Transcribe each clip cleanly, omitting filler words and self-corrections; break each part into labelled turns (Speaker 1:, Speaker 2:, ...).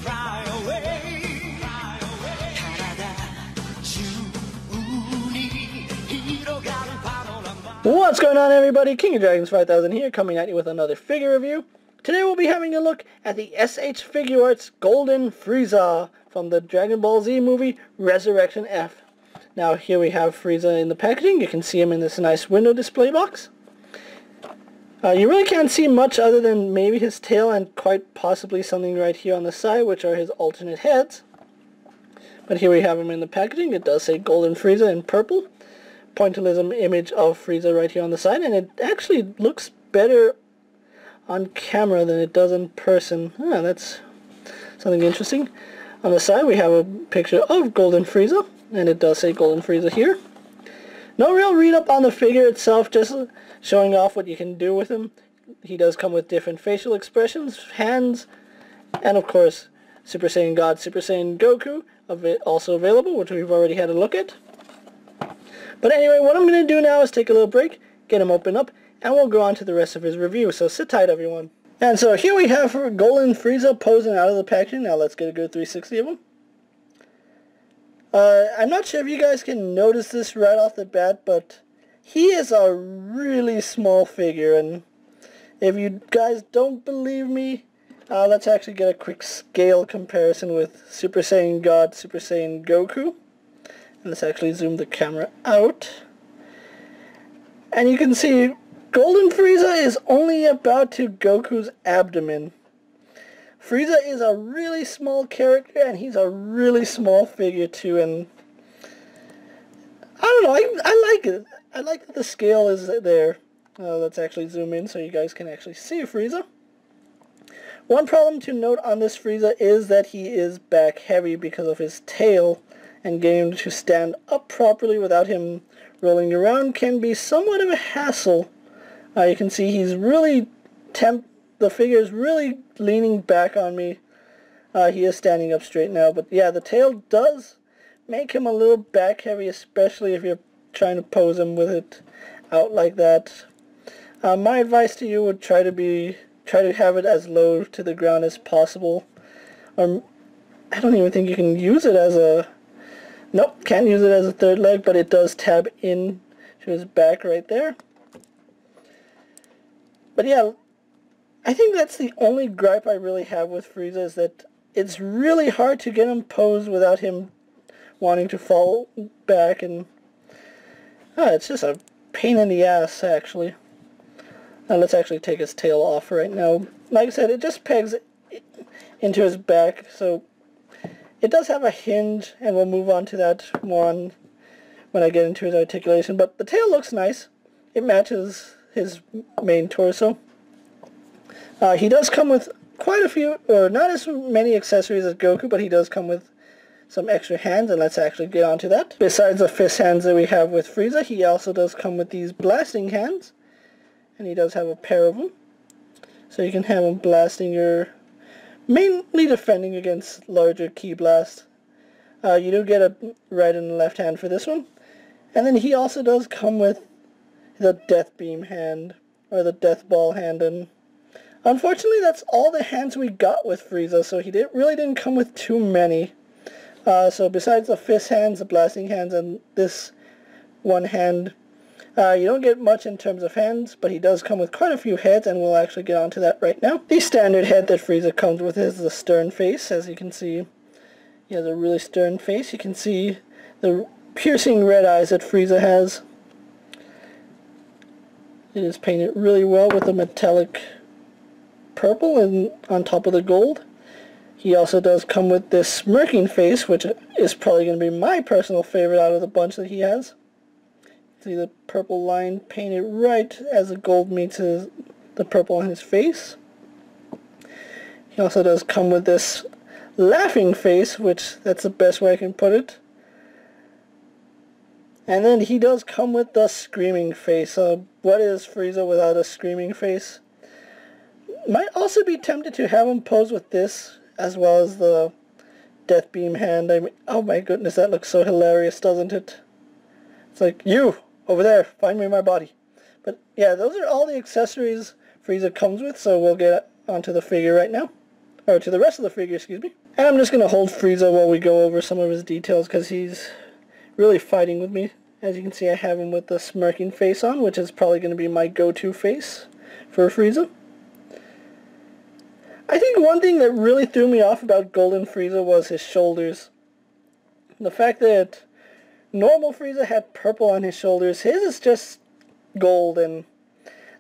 Speaker 1: fly away.
Speaker 2: What's going on, everybody? King of Dragons 5000 here, coming at you with another figure review. Today we'll be having a look at the SH Figuarts Golden Frieza from the Dragon Ball Z movie Resurrection F. Now here we have Frieza in the packaging. You can see him in this nice window display box. You really can't see much other than maybe his tail and quite possibly something right here on the side, which are his alternate heads. But here we have him in the packaging. It does say Golden Frieza in purple. Pointillism image of Frieza right here on the side, and it actually looks better on camera than it does in person. That's something interesting. On the side we have a picture of Golden Frieza, and it does say Golden Frieza here. No real read-up on the figure itself, just showing off what you can do with him. He does come with different facial expressions, hands, and of course Super Saiyan God, Super Saiyan Goku also available, which we've already had a look at. But anyway, what I'm going to do now is take a little break, get him opened up, and we'll go on to the rest of his review. So sit tight, everyone. And so here we have Golden Frieza posing out of the packaging. Now let's get a good 360 of him. I'm not sure if you guys can notice this right off the bat, but he is a really small figure. And if you guys don't believe me, let's actually get a quick scale comparison with Super Saiyan God, Super Saiyan Goku. Let's actually zoom the camera out. And you can see Golden Frieza is only about to Goku's abdomen. Frieza is a really small character, and he's a really small figure too, and I don't know, I like it. I like that the scale is there. Let's actually zoom in so you guys can actually see Frieza. One problem to note on this Frieza is that he is back heavy because of his tail, and getting him to stand up properly without him rolling around can be somewhat of a hassle. You can see he's really the figure is really leaning back on me. He is standing up straight now, but yeah, the tail does make him a little back heavy, especially if you're trying to pose him with it out like that. My advice to you would try to have it as low to the ground as possible. I don't even think you can use it as a... Nope, can't use it as a third leg, but it does tab in to his back right there. But yeah, I think that's the only gripe I really have with Frieza, is that it's really hard to get him posed without him wanting to fall back, and it's just a pain in the ass, actually. Now let's actually take his tail off right now. Like I said, it just pegs into his back, so it does have a hinge, and we'll move on to that more when I get into his articulation. But the tail looks nice. It matches his main torso. He does come with quite a few, or not as many accessories as Goku, but he does come with some extra hands, and let's actually get onto that. Besides the fist hands that we have with Frieza, he also does come with these blasting hands, and he does have a pair of them. So you can have him blasting mainly defending against larger ki blast. You do get a right and left hand for this one. And then he also does come with the death beam hand, or the death ball hand, and unfortunately that's all the hands we got with Frieza, so he really didn't come with too many. So besides the fist hands, the blasting hands, and this one hand, you don't get much in terms of hands, but he does come with quite a few heads, and we'll actually get onto that right now. The standard head that Frieza comes with is the stern face. As you can see, he has a really stern face. You can see the piercing red eyes that Frieza has. It is painted really well with the metallic purple and on top of the gold. He also does come with this smirking face, which is probably going to be my personal favorite out of the bunch that he has. See the purple line painted right as the gold meets the purple on his face. He also does come with this laughing face, which that's the best way I can put it. And then he does come with the screaming face. What is Frieza without a screaming face? Might also be tempted to have him pose with this, as well as the death beam hand. I mean, oh my goodness, that looks so hilarious, doesn't it? It's like, you! Over there, find me my body. But yeah, those are all the accessories Frieza comes with, so we'll get onto the figure right now. or to the rest of the figure, excuse me. And I'm just going to hold Frieza while we go over some of his details because he's really fighting with me. As you can see, I have him with the smirking face on, which is probably going to be my go-to face for Frieza. I think one thing that really threw me off about Golden Frieza was his shoulders. The fact that normal Frieza had purple on his shoulders, his is just gold, and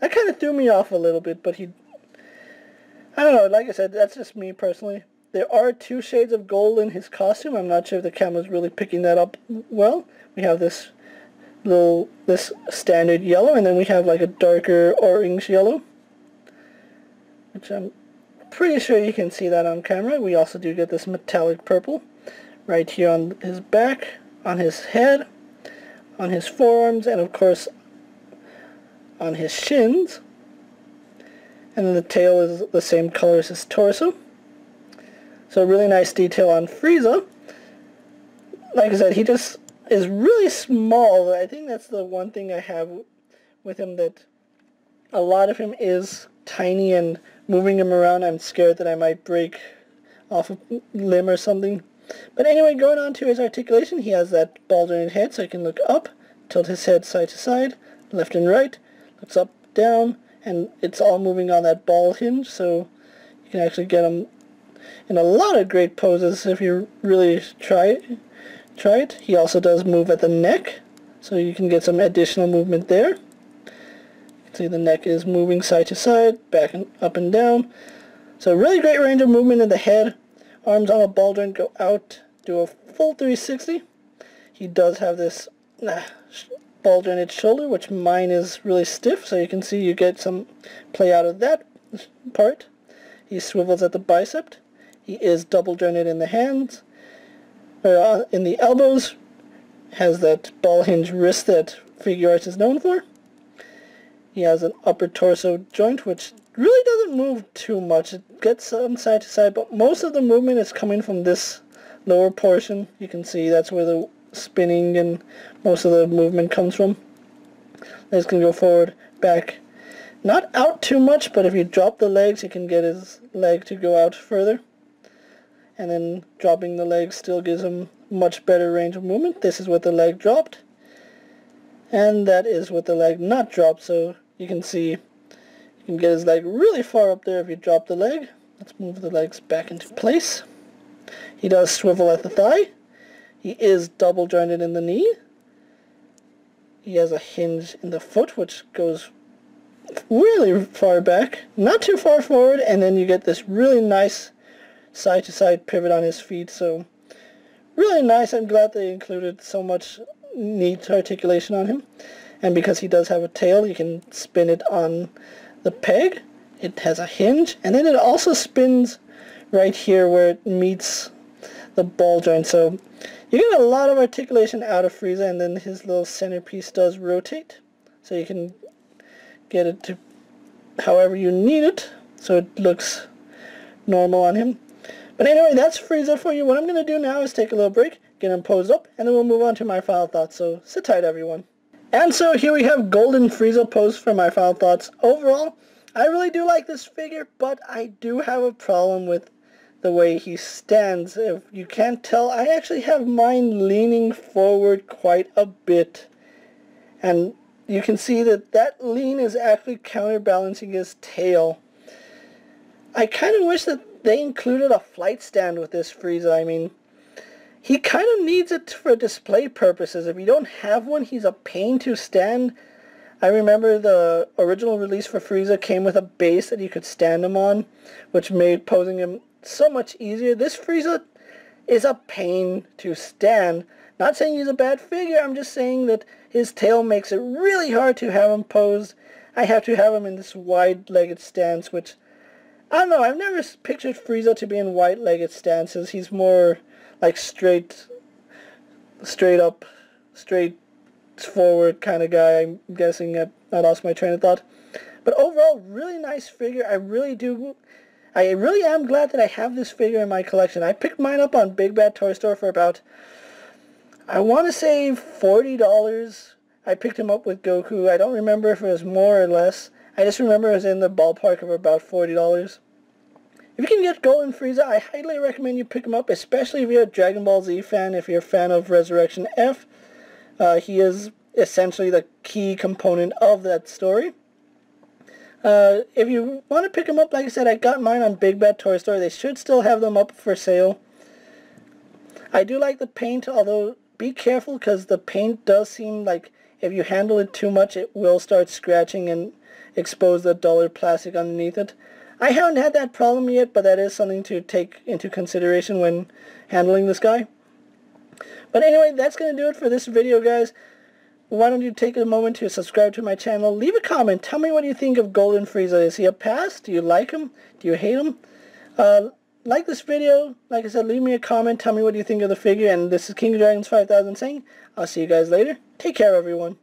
Speaker 2: that kind of threw me off a little bit, but I don't know, like I said, that's just me personally. There are 2 shades of gold in his costume. I'm not sure if the camera's really picking that up well. We have this standard yellow, and then we have like a darker orange yellow, which I'm pretty sure you can see that on camera. We also do get this metallic purple right here on his back, on his head, on his forearms, and of course on his shins. And then the tail is the same color as his torso. So really nice detail on Frieza. Like I said, he just is really small. I think that's the one thing I have with him, that a lot of him is tiny, and moving him around I'm scared that I might break off a limb or something. But anyway, going on to his articulation, he has that ball-jointed head, so he can look up, tilt his head side to side, left and right, looks up, down, and it's all moving on that ball hinge, so you can actually get him in a lot of great poses if you really try it. He also does move at the neck, so you can get some additional movement there. You can see the neck is moving side to side, back and up and down. So really great range of movement in the head. Arms on a ball joint go out, do a full 360. He does have this ball jointed shoulder, which mine is really stiff, so you can see you get some play out of that part. He swivels at the bicep. He is double jointed in the hands, in the elbows. Has that ball hinge wrist that Figuarts is known for. He has an upper torso joint, which really doesn't move too much. It gets some side to side, but most of the movement is coming from this lower portion. You can see that's where the spinning and most of the movement comes from. Legs can go forward, back. Not out too much, but if you drop the legs, you can get his leg to go out further. And then dropping the leg still gives him much better range of movement. This is with the leg dropped, and that is with the leg not dropped, so you can see you can get his leg really far up there if you drop the leg. Let's move the legs back into place. He does swivel at the thigh. He is double jointed in the knee. He has a hinge in the foot, which goes really far back, not too far forward, and then you get this really nice side-to-side pivot on his feet. So really nice. I'm glad they included so much neat articulation on him. And because he does have a tail, you can spin it on the peg. It has a hinge, and then it also spins right here where it meets the ball joint. So you get a lot of articulation out of Frieza, and then his little centerpiece does rotate, so you can get it to however you need it, so it looks normal on him. But anyway, that's Frieza for you. What I'm going to do now is take a little break, get him posed up, and then we'll move on to my final thoughts. So sit tight, everyone. And so here we have Golden Frieza posed for my final thoughts. Overall, I really do like this figure, but I do have a problem with the way he stands. If you can't tell, I actually have mine leaning forward quite a bit. And you can see that that lean is actually counterbalancing his tail. I kind of wish that they included a flight stand with this Frieza. I mean, he kind of needs it for display purposes. If you don't have one, he's a pain to stand. I remember the original release for Frieza came with a base that you could stand him on, which made posing him so much easier. This Frieza is a pain to stand. Not saying he's a bad figure, I'm just saying that his tail makes it really hard to have him posed. I have to have him in this wide-legged stance, which, I don't know, I've never pictured Frieza to be in wide-legged stances. He's more like straight up, straight forward kind of guy. I'm guessing I lost my train of thought. But overall, really nice figure. I really am glad that I have this figure in my collection. I picked mine up on Big Bad Toy Store for about, I want to say $40. I picked him up with Goku. I don't remember if it was more or less. I just remember it was in the ballpark of about $40. If you can get Golden Frieza, I highly recommend you pick him up, especially if you're a Dragon Ball Z fan, if you're a fan of Resurrection F. He is essentially the key component of that story. If you want to pick them up, like I said, I got mine on Big Bad Toy Store. They should still have them up for sale. I do like the paint, although be careful because the paint does seem like if you handle it too much, it will start scratching and expose the duller plastic underneath it. I haven't had that problem yet, but that is something to take into consideration when handling this guy. But anyway, that's going to do it for this video, guys. Why don't you take a moment to subscribe to my channel. Leave a comment. Tell me what you think of Golden Frieza. Is he a pass? Do you like him? Do you hate him? Like this video. Like I said, leave me a comment. Tell me what you think of the figure. And this is King of Dragons 5000 saying, I'll see you guys later. Take care, everyone.